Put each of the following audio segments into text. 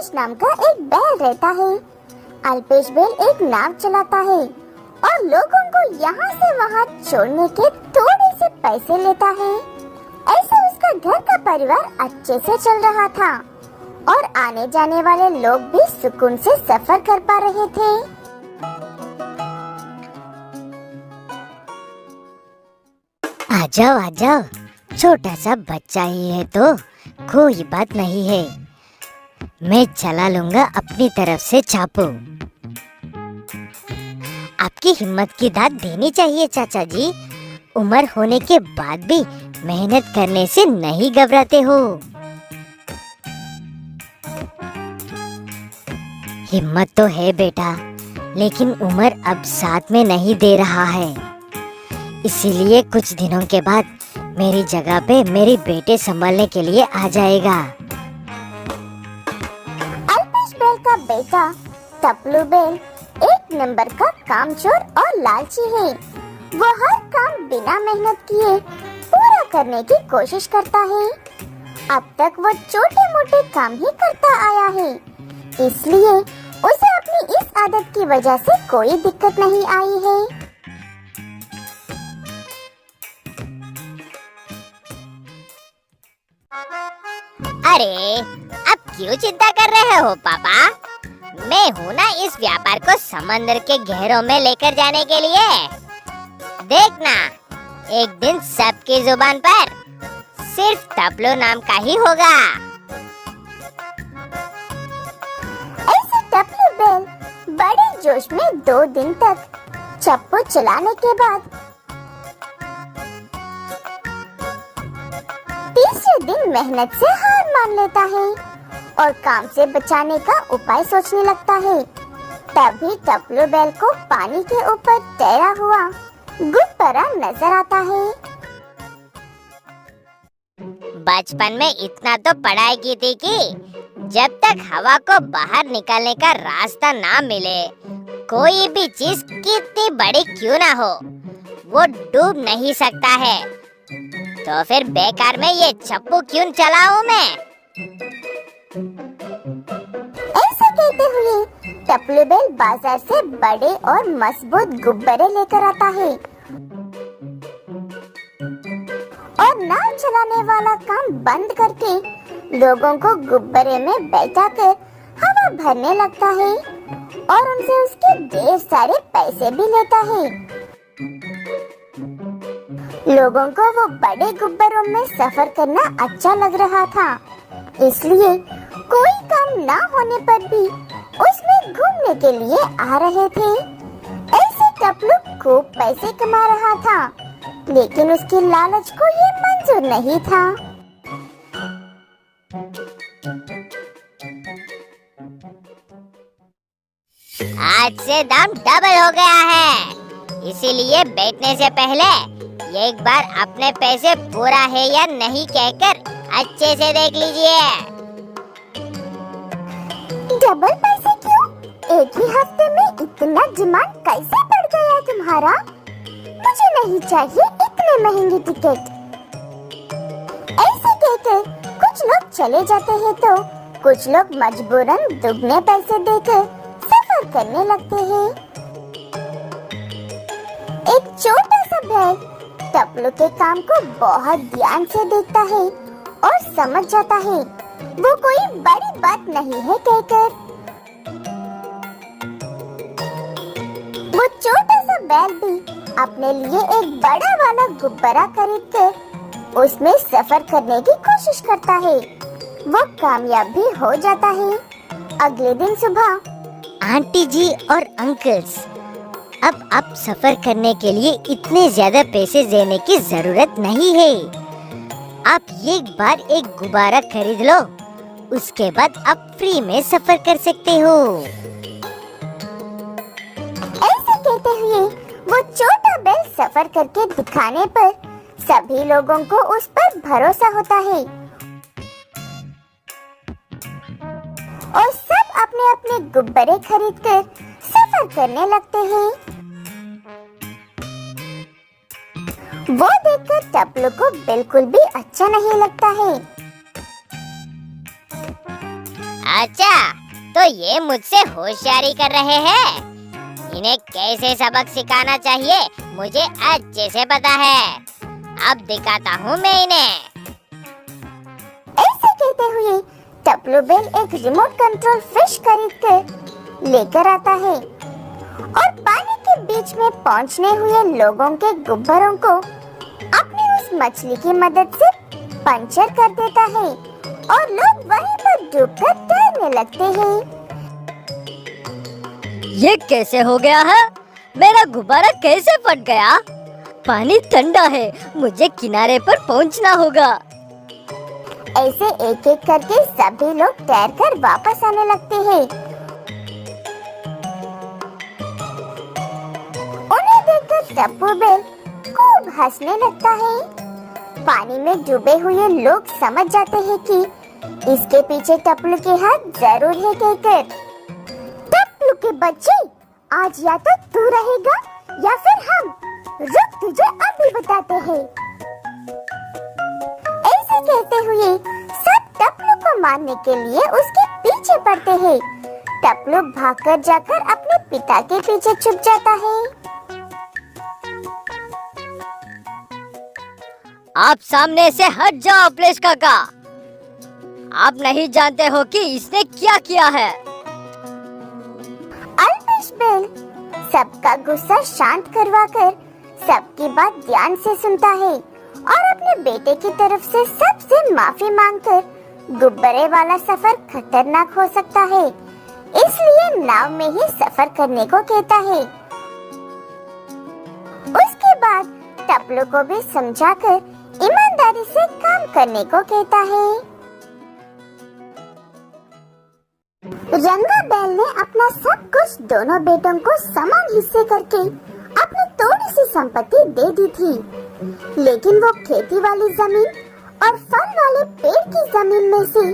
अल्पेश नाम का एक बैल रहता है। अल्पेश बैल एक नाव चलाता है और लोगों को यहाँ से वहाँ छोड़ने के थोड़े से पैसे लेता है। ऐसे उसका घर का परिवार अच्छे से चल रहा था और आने जाने वाले लोग भी सुकून से सफर कर पा रहे थे। आ जाओ, छोटा सा बच्चा ही है तो कोई बात नहीं है, मैं चला लूंगा अपनी तरफ से चापू। आपकी हिम्मत की दाद देनी चाहिए चाचा जी, उम्र होने के बाद भी मेहनत करने से नहीं घबराते हो। हिम्मत तो है बेटा, लेकिन उम्र अब साथ में नहीं दे रहा है, इसीलिए कुछ दिनों के बाद मेरी जगह पे मेरी बेटे संभालने के लिए आ जाएगा। अल्पेश बैल का बेटा टपलू बैल एक नंबर का कामचोर और लालची है। वो हर काम बिना मेहनत किए पूरा करने की कोशिश करता है। अब तक वो छोटे मोटे काम ही करता आया है, इसलिए उसे अपनी इस आदत की वजह से कोई दिक्कत नहीं आई है। अरे अब क्यों चिंता कर रहे हो पापा? मैं हूँ ना इस व्यापार को समंदर के गहरों में लेकर जाने के लिए। देखना, एक दिन सबकी जुबान पर सिर्फ टपलू नाम का ही होगा। ऐसे टपलू बैल बड़े जोश में 2 दिन तक चप्पू चलाने के बाद तीसरे दिन मेहनत से हार मान लेता है और काम से बचाने का उपाय सोचने लगता है। तभी टपलू बैल को पानी के ऊपर तैरा हुआ गुब्बारा नजर आता है। बचपन में इतना तो पढ़ाई की थी कि जब तक हवा को बाहर निकालने का रास्ता ना मिले, कोई भी चीज कितनी बड़ी क्यों ना हो, वो डूब नहीं सकता है। तो फिर बेकार में ये चप्पू क्यों चलाऊं मैं? ऐसा कहते हुए टपलू बैल बाजार से बड़े और मजबूत गुब्बारे लेकर आता है और नाव चलाने वाला काम बंद करके लोगों को गुब्बारे में बैठाकर हवा भरने लगता है और उनसे उसके ढेर सारे पैसे भी लेता है। लोगों को वो बड़े गुब्बारों में सफर करना अच्छा लग रहा था, इसलिए कोई काम ना होने पर भी उसमें घूमने के लिए आ रहे थे। ऐसे टपलू खूब पैसे कमा रहा था, लेकिन उसकी लालच को ये मंजूर नहीं था। आज से दाम डबल हो गया है, इसीलिए बैठने से पहले एक बार अपने पैसे पूरा है या नहीं कहकर अच्छे से देख लीजिए। डबल पैसे क्यों? एक ही हफ्ते में इतना डिमांड कैसे बढ़ गया तुम्हारा? मुझे नहीं चाहिए इतने महंगे टिकट। ऐसे कहकर कुछ लोग चले जाते हैं तो कुछ लोग मजबूरन दुगने पैसे देकर सफर करने लगते हैं। एक छोटा सा बैल टपलू के काम को बहुत ध्यान से देखता है और समझ जाता है वो कोई बड़ी बात नहीं है कहकर वो छोटा सा बैल भी अपने लिए एक बड़ा वाला गुब्बारा खरीद कर उसमें सफर करने की कोशिश करता है। वो कामयाब भी हो जाता है। अगले दिन सुबह आंटी जी और अंकल्स, अब आप सफर करने के लिए इतने ज्यादा पैसे देने की जरूरत नहीं है। आप एक बार एक गुब्बारा खरीद लो, उसके बाद आप फ्री में सफर कर सकते हो। ऐसे कहते हुए वो छोटा बैल सफर करके दिखाने पर सभी लोगों को उस पर भरोसा होता है और सब अपने अपने गुब्बारे खरीदकर सफर करने लगते हैं। वो देखकर टपलू को बिल्कुल भी अच्छा नहीं लगता है। अच्छा, तो ये मुझसे होशियारी कर रहे हैं। इन्हें कैसे सबक सिखाना चाहिए मुझे अच्छे से पता है। अब दिखाता हूँ मैं इन्हें। ऐसे कहते हुए टपलू बेल एक रिमोट कंट्रोल फिश खरीद कर लेकर आता है और पानी के बीच में पहुंचने हुए लोगों के गुब्बारों को अपनी उस मछली की मदद से पंचर कर देता है और लोग वहीं पर डूबकर तैरने लगते हैं। ये कैसे हो गया है? मेरा गुब्बारा कैसे फट गया? पानी ठंडा है, मुझे किनारे पर पहुंचना होगा। ऐसे एक एक करके सभी लोग तैरकर वापस आने लगते हैं। उन्हें देखकर टप्पू बेल खूब हंसने लगता है। पानी में डूबे हुए लोग समझ जाते हैं कि इसके पीछे टप्पू के हाथ जरूर है कहकर। टप्पू के बच्चे, आज या तो तू रहेगा या फिर हम। रुक, तुझे अभी बताते हैं। ऐसे कहते हुए सब टप्पू को मारने के लिए उसके पीछे पड़ते हैं। टप्पू भागकर जाकर अपने पिता के पीछे छुप जाता है। आप सामने से हट जाओ प्लेस काका। आप नहीं जानते हो कि इसने क्या किया है। अल्पेश बेल सबका गुस्सा शांत करवाकर सबकी बात ध्यान से सुनता है और अपने बेटे की तरफ से सबसे माफी मांगकर गुब्बारे वाला सफर खतरनाक हो सकता है, इसलिए नाव में ही सफर करने को कहता है। उसके बाद टप्पू को भी समझाकर ईमानदारी से काम करने को कहता है। रंगा बैल ने अपना सब कुछ दोनों बेटों को समान हिस्से करके अपनी थोड़ी सी संपत्ति दे दी थी, लेकिन वो खेती वाली जमीन और फल वाले पेड़ की जमीन में से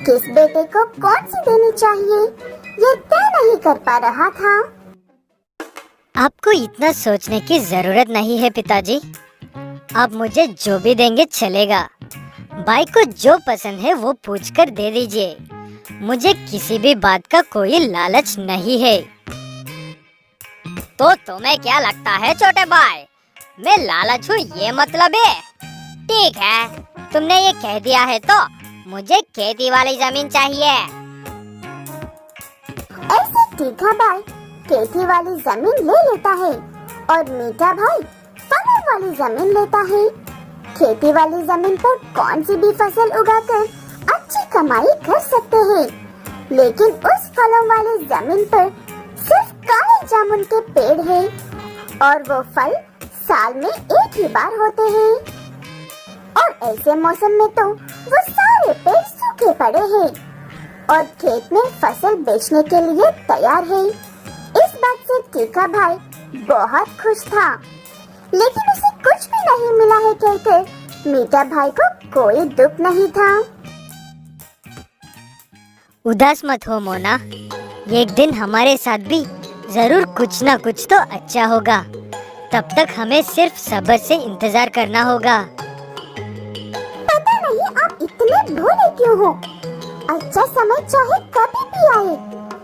किस बेटे को कौन सी देनी चाहिए ये तय नहीं कर पा रहा था। आपको इतना सोचने की जरूरत नहीं है पिताजी। आप मुझे जो भी देंगे चलेगा। भाई को जो पसंद है वो पूछकर दे दीजिए। मुझे किसी भी बात का कोई लालच नहीं है। तो तुम्हें क्या लगता है छोटे भाई, मैं लालच हूँ ये मतलब है? ठीक है, तुमने ये कह दिया है तो मुझे खेती वाली जमीन चाहिए। ऐसे टीका भाई खेती वाली जमीन ले लेता है और मीठा भाई फलों वाली जमीन लेता है। खेती वाली जमीन पर कौन सी भी फसल उगाकर अच्छी कमाई कर सकते हैं, लेकिन उस फलों वाली जमीन पर सिर्फ काले जामुन के पेड़ हैं और वो फल साल में एक ही बार होते हैं और ऐसे मौसम में तो वो सारे पेड़ सूखे पड़े हैं और खेत में फसल बेचने के लिए तैयार है। इस बात से टीका भाई बहुत खुश था, लेकिन उसे कुछ भी नहीं मिला है कहकर मीठा भाई को कोई दुख नहीं था। उदास मत हो मोना, एक दिन हमारे साथ भी जरूर कुछ ना कुछ तो अच्छा होगा। तब तक हमें सिर्फ सब्र से इंतजार करना होगा। पता नहीं आप इतने भोले क्यों हो। अच्छा समय चाहे कभी भी आए,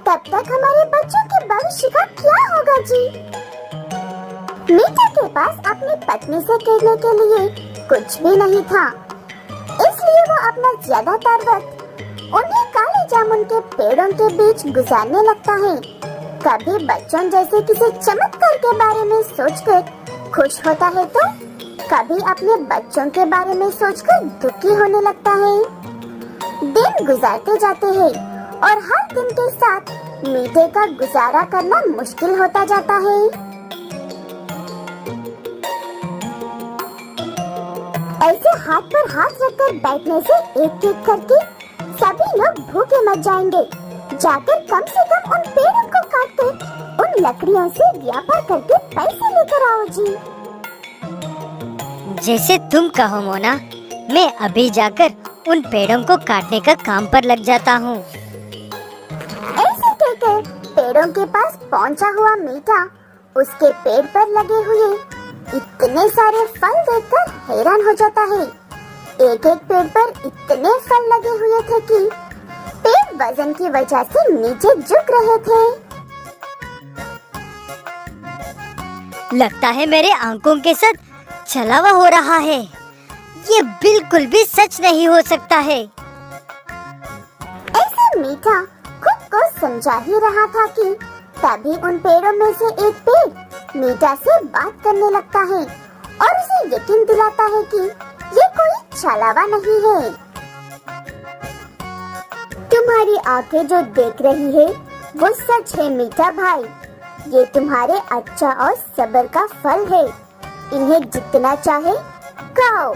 तब तक हमारे बच्चों के भविष्य का क्या होगा जी। मीठा के पास अपनी पत्नी से कहने के लिए कुछ भी नहीं था, इसलिए वो अपना ज्यादातर वक्त उन्हीं काले जामुन के पेड़ों के बीच गुजारने लगता है। कभी बच्चों जैसे किसी चमत्कार के बारे में सोचकर खुश होता है तो कभी अपने बच्चों के बारे में सोचकर दुखी होने लगता है। दिन गुजारते जाते हैं और हर दिन के साथ मीठे का गुजारा करना मुश्किल होता जाता है। ऐसे हाथ पर हाथ रखकर बैठने से एक एक करके सभी लोग भूखे मर जाएंगे। जाकर कम से कम उन पेड़ों को काटकर उन लकड़ियों से व्यापार करके पैसे लेकर आओ जी। जैसे तुम कहो मोना, मैं अभी जाकर उन पेड़ों को काटने का काम पर लग जाता हूँ। ऐसे कहकर पेड़ों के पास पहुँचा हुआ मीठा उसके पेड़ पर लगे हुए इतने सारे फल देखकर हैरान हो जाता है। एक एक पेड़ पर इतने फल लगे हुए थे कि पेड़ वजन की वजह से नीचे झुक रहे थे। लगता है मेरे आंखों के साथ छलावा हो रहा है। ये बिल्कुल भी सच नहीं हो सकता है। ऐसे मीठा खुद को समझा ही रहा था कि तभी उन पेड़ों में से एक पेड़ मीठा से बात करने लगता है और उसे यकीन दिलाता है कि ये कोई छलावा नहीं है। तुम्हारी आंखें जो देख रही है वो सच है मीठा भाई। ये तुम्हारे अच्छा और सब्र का फल है। इन्हें जितना चाहे खाओ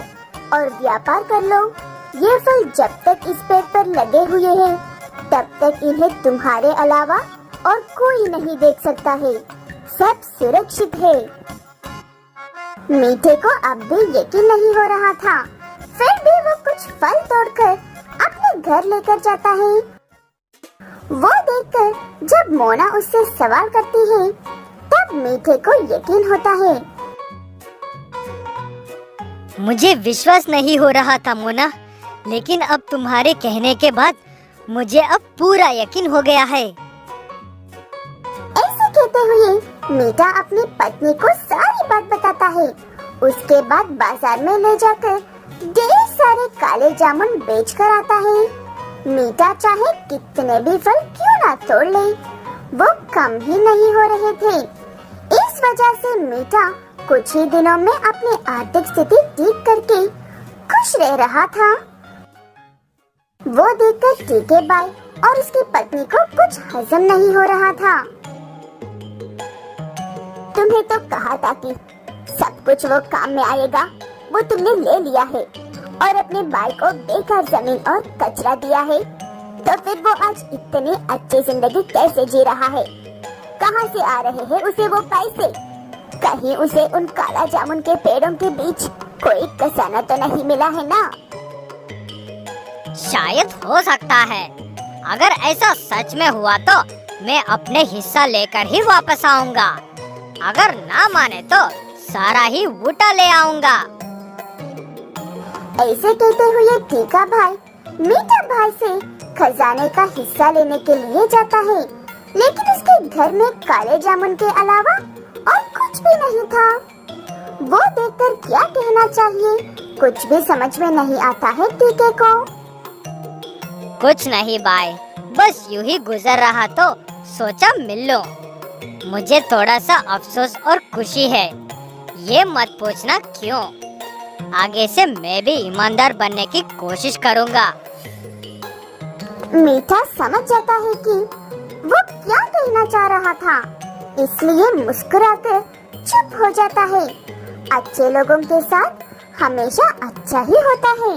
और व्यापार कर लो। ये फल जब तक इस पेड़ पर लगे हुए हैं तब तक इन्हें तुम्हारे अलावा और कोई नहीं देख सकता है। सब सुरक्षित है। मीठे को अब भी यकीन नहीं हो रहा था, फिर भी वो कुछ फल तोड़कर अपने घर लेकर जाता है। वो देखकर जब मोना उससे सवाल करती है तब मीठे को यकीन होता है। मुझे विश्वास नहीं हो रहा था मोना, लेकिन अब तुम्हारे कहने के बाद मुझे अब पूरा यकीन हो गया है। ऐसे कहते हुए मीठा अपनी पत्नी को सारी बात बताता है। उसके बाद बाजार में ले जाकर ढेर सारे काले जामुन बेच कर आता है। मीठा चाहे कितने भी फल क्यों ना तोड़ ले, वो कम ही नहीं हो रहे थे। इस वजह से मीठा कुछ ही दिनों में अपनी आर्थिक स्थिति ठीक करके खुश रह रहा था। वो देखकर टीके बाई और उसकी पत्नी को कुछ हजम नहीं हो रहा था। तुम्हें तो कहा था कि सब कुछ वो काम में आएगा, वो तुमने ले लिया है और अपने भाई को बेकार जमीन और कचरा दिया है, तो फिर वो आज इतनी अच्छी जिंदगी कैसे जी रहा है? कहाँ से आ रहे हैं उसे वो पैसे? कहीं उसे उन काला जामुन के पेड़ों के बीच कोई खजाना तो नहीं मिला है ना? शायद हो सकता है। अगर ऐसा सच में हुआ तो मैं अपने हिस्सा लेकर ही वापस आऊंगा। अगर ना माने तो सारा ही वूटा ले आऊंगा। ऐसे कहते हुए टीका भाई मीठा भाई से खजाने का हिस्सा लेने के लिए जाता है, लेकिन उसके घर में काले जामुन के अलावा और कुछ भी नहीं था। वो देखकर क्या कहना चाहिए कुछ भी समझ में नहीं आता है टीके को। कुछ नहीं भाई, बस यूं ही गुजर रहा तो सोचा मिल लो। मुझे थोड़ा सा अफसोस और खुशी है। ये मत पूछना क्यों। आगे से मैं भी ईमानदार बनने की कोशिश करूँगा। मीठा समझ जाता है कि वो क्या कहना चाह रहा था, इसलिए मुस्कुराकर चुप हो जाता है। अच्छे लोगों के साथ हमेशा अच्छा ही होता है।